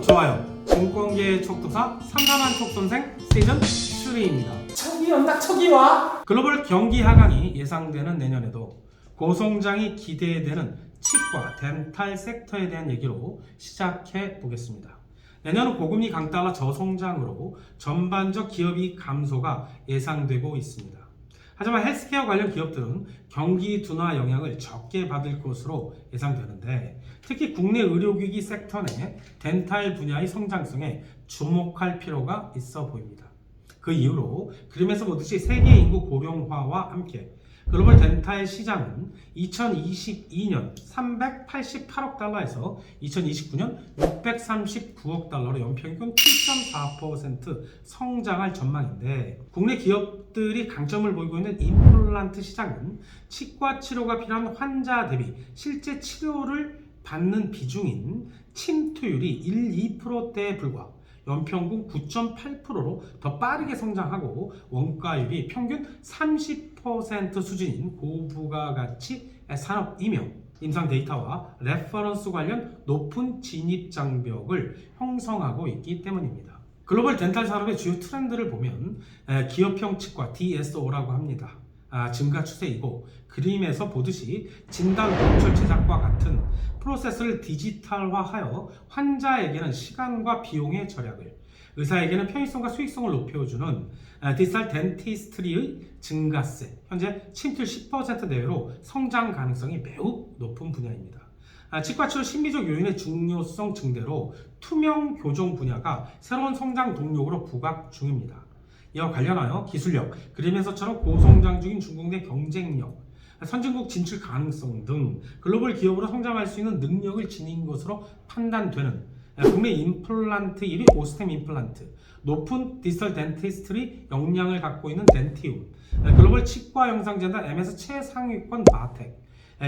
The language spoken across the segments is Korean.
좋아요. 증권계의 촉도사 삼삼한 촉선생 시즌 3입니다. 척이 온다 척이 와. 글로벌 경기 하강이 예상되는 내년에도 고성장이 기대되는 치과, 덴탈 섹터에 대한 얘기로 시작해 보겠습니다. 내년은 고금리 강달러 저성장으로 전반적 기업이익 감소가 예상되고 있습니다. 하지만 헬스케어 관련 기업들은 경기 둔화 영향을 적게 받을 것으로 예상되는데 특히 국내 의료기기 섹터 내 덴탈 분야의 성장성에 주목할 필요가 있어 보입니다. 그 이유로 그림에서 보듯이 세계 인구 고령화와 함께 글로벌 덴탈 시장은 2022년 388억 달러에서 2029년 639억 달러로 연평균 7.4% 성장할 전망인데 국내 기업들이 강점을 보이고 있는 임플란트 시장은 치과 치료가 필요한 환자 대비 실제 치료를 받는 비중인 침투율이 1-2%대에 불과 연평균 9.8%로 더 빠르게 성장하고 원가율이 평균 30% 수준인 고부가가치 산업이며 임상 데이터와 레퍼런스 관련 높은 진입 장벽을 형성하고 있기 때문입니다. 글로벌 덴탈 산업의 주요 트렌드를 보면 기업형 치과 DSO라고 합니다. 증가 추세이고 그림에서 보듯이 진단 보철 제작과 같은 프로세스를 디지털화하여 환자에게는 시간과 비용의 절약을, 의사에게는 편의성과 수익성을 높여주는 디지털 덴티스트리의 증가세, 현재 침투율 10% 내외로 성장 가능성이 매우 높은 분야입니다. 치과 치료 심리적 요인의 중요성 증대로 투명 교정 분야가 새로운 성장 동력으로 부각 중입니다. 이와 관련하여 기술력, 그림에서처럼 고성장 중인 중국 내 경쟁력, 선진국 진출 가능성 등 글로벌 기업으로 성장할 수 있는 능력을 지닌 것으로 판단되는 국내 임플란트 1위 오스템 임플란트, 높은 디지털 덴티스트리 역량을 갖고 있는 덴티움, 글로벌 치과 영상진단 MS 최상위권 마텍,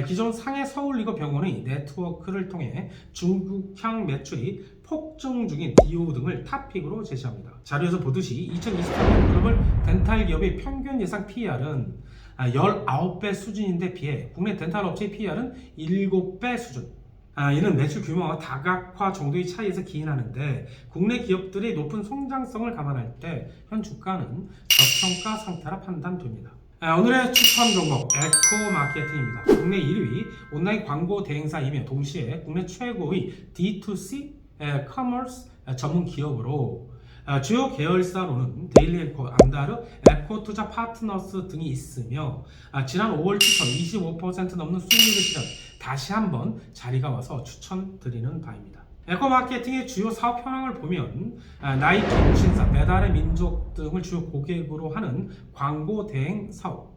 기존 상해 서울리거 병원의 네트워크를 통해 중국향 매출이 폭증 중인 디오 등을 탑픽으로 제시합니다. 자료에서 보듯이 2023년 글로벌 덴탈 기업의 평균 예상 PER은 19배 수준인데 비해 국내 덴탈 업체의 PER은 7배 수준. 이는 매출 규모와 다각화 정도의 차이에서 기인하는데 국내 기업들의 높은 성장성을 감안할 때 현 주가는 저평가 상태라 판단됩니다. 오늘의 추천 종목 에코 마케팅입니다. 국내 1위 온라인 광고 대행사이며 동시에 국내 최고의 D2C 커머스 전문 기업으로 주요 계열사로는 데일리앤코, 안다르, 에코투자 파트너스 등이 있으며 지난 5월 추천 25% 넘는 수익률을 실현 다시 한번 자리가 와서 추천드리는 바입니다. 에코마케팅의 주요 사업 현황을 보면 나이키, 무신사, 배달의 민족 등을 주요 고객으로 하는 광고 대행 사업,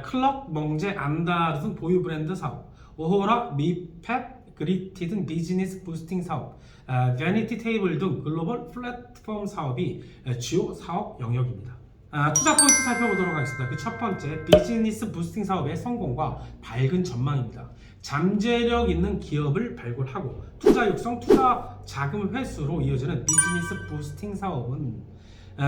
클럽, 멍제, 안다르 등 보유 브랜드 사업, 오호라, 미펫, 그리티 등 비즈니스 부스팅 사업, 베니티 테이블 등 글로벌 플랫폼 사업이 주요 사업 영역입니다. 투자 포인트 살펴보도록 하겠습니다. 그 첫 번째, 비즈니스 부스팅 사업의 성공과 밝은 전망입니다. 잠재력 있는 기업을 발굴하고 투자 육성, 투자 자금 회수로 이어지는 비즈니스 부스팅 사업은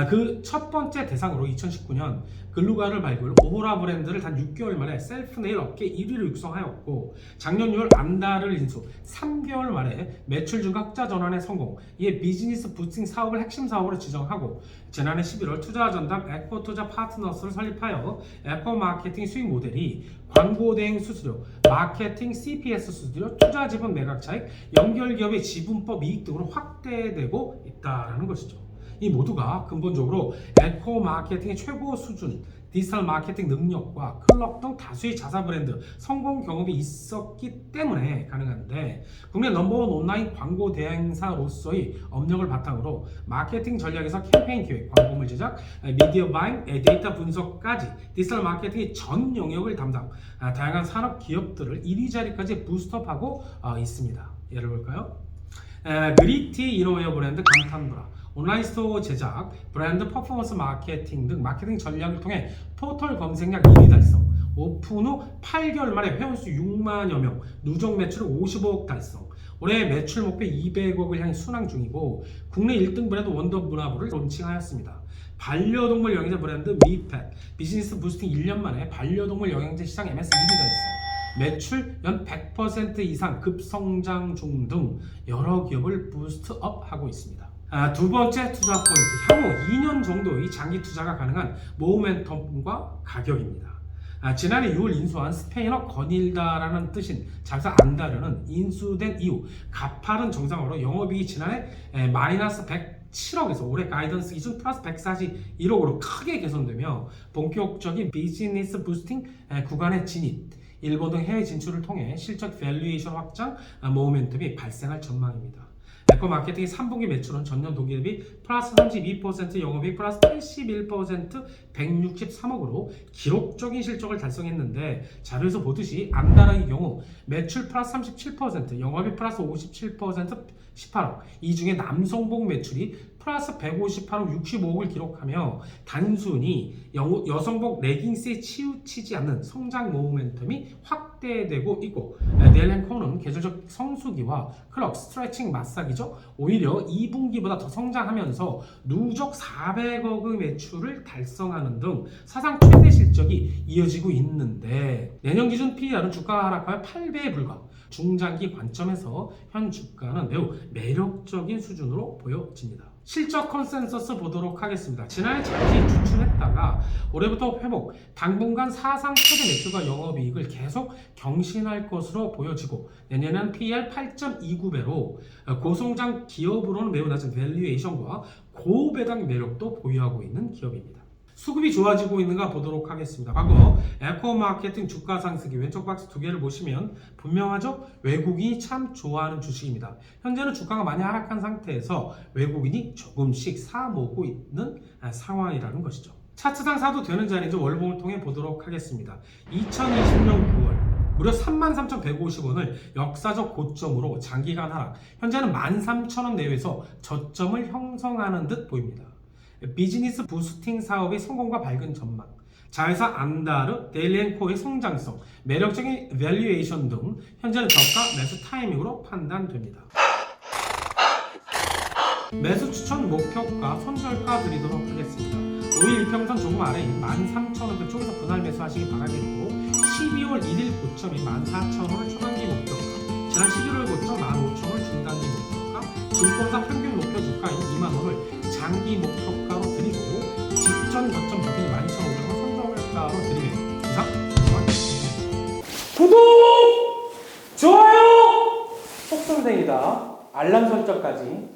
그 첫 번째 대상으로 2019년 글루가를 발굴, 오호라 브랜드를 단 6개월 만에 셀프 네일 업계 1위를 육성하였고 작년 6월 안다를 인수, 3개월 만에 매출 증가 흑자 전환에 성공, 이에 비즈니스 부스팅 사업을 핵심 사업으로 지정하고 지난해 11월 투자 전담 에코투자 파트너스를 설립하여 에코 마케팅 수익 모델이 광고 대행 수수료, 마케팅 CPS 수수료, 투자 지분 매각 차익, 연결 기업의 지분법 이익 등으로 확대되고 있다는 것이죠. 이 모두가 근본적으로 에코 마케팅의 최고 수준, 디지털 마케팅 능력과 클럽 등 다수의 자사 브랜드 성공 경험이 있었기 때문에 가능한데 국내 넘버원 온라인 광고 대행사로서의 업력을 바탕으로 마케팅 전략에서 캠페인 기획, 광고물 제작, 미디어 바잉, 데이터 분석까지 디지털 마케팅의 전 영역을 담당 다양한 산업 기업들을 1위 자리까지 부스트업하고 있습니다. 예를 볼까요? 그리티 이너웨어 브랜드 감탄브라, 온라인 스토어 제작, 브랜드 퍼포먼스 마케팅 등 마케팅 전략을 통해 포털 검색량 1위 달성, 오픈 후 8개월 만에 회원수 6만여 명, 누적 매출 55억 달성, 올해 매출 목표 200억을 향해 순항 중이고 국내 1등 브랜드 원더문화부를 론칭하였습니다. 반려동물 영양제 브랜드 미펫, 비즈니스 부스팅 1년 만에 반려동물 영양제 시장 MS 1위 달성, 매출 연 100% 이상 급성장 중 등 여러 기업을 부스트업하고 있습니다. 두 번째 투자 포인트, 향후 2년 정도의 장기 투자가 가능한 모멘텀과 가격입니다. 지난해 6월 인수한 스페인어 거닐다라는 뜻인 자회사 안다르는 인수된 이후 가파른 정상으로 영업이익이 지난해 마이너스 107억에서 올해 가이던스 기준 플러스 141억으로 크게 개선되며 본격적인 비즈니스 부스팅 구간에 진입, 일본 등 해외 진출을 통해 실적 밸류에이션 확장 모멘텀이 발생할 전망입니다. 에코 마케팅의 3분기 매출은 전년 동기 대비 플러스 32%, 영업이익 플러스 81%, 163억으로 기록적인 실적을 달성했는데, 자료에서 보듯이 안다르의 경우 매출 플러스 37%, 영업이익 플러스 57%, 18억, 이 중에 남성복 매출이 플러스 158억 65억을 기록하며 단순히 여성복 레깅스에 치우치지 않는 성장 모멘텀이 확대되고 있고, 넬앤코는 계절적 성수기와 클럽, 스트레칭, 마사지죠. 오히려 2분기보다 더 성장하면서 누적 400억의 매출을 달성하는 등 사상 최대 실적이 이어지고 있는데, 내년 기준 PER은 주가 하락하여 8배에 불과, 중장기 관점에서 현 주가는 매우 매력적인 수준으로 보여집니다. 실적 컨센서스 보도록 하겠습니다. 지난해 잠시 주춤했다가 올해부터 회복, 당분간 사상 최대 매출과 영업이익을 계속 경신할 것으로 보여지고, 내년에는 PER 8.29배로 고성장 기업으로는 매우 낮은 밸류에이션과 고배당 매력도 보유하고 있는 기업입니다. 수급이 좋아지고 있는가 보도록 하겠습니다. 과거 에코마케팅 주가 상승기 왼쪽 박스 두 개를 보시면 분명하죠? 외국인이 참 좋아하는 주식입니다. 현재는 주가가 많이 하락한 상태에서 외국인이 조금씩 사 모으고 있는 상황이라는 것이죠. 차트상 사도 되는 자리인지 월봉을 통해 보도록 하겠습니다. 2020년 9월 무려 33,150원을 역사적 고점으로 장기간 하락, 현재는 13,000원 내외에서 저점을 형성하는 듯 보입니다. 비즈니스 부스팅 사업의 성공과 밝은 전망, 자회사 안다르, 데일리앤코의 성장성, 매력적인 밸류에이션 등 현재는 저가 매수 타이밍으로 판단됩니다. 매수 추천 목표가 손절가 드리도록 하겠습니다. 5일 이평선 조금 아래인 13,000원대 쪽에서 분할 매수하시기 바라겠고, 12월 1일 고점인 14,000원을 초단기 목표가, 지난 11월 고점 15,000원을 중단기 목표가, 증권사 평균 목표 주가인 2만원을 장기 목표가로 드리고, 직전 저점 부분이 12,500원 손절가로 드리면 이상 구독! 좋아요! 속선생이다. 알람 설정까지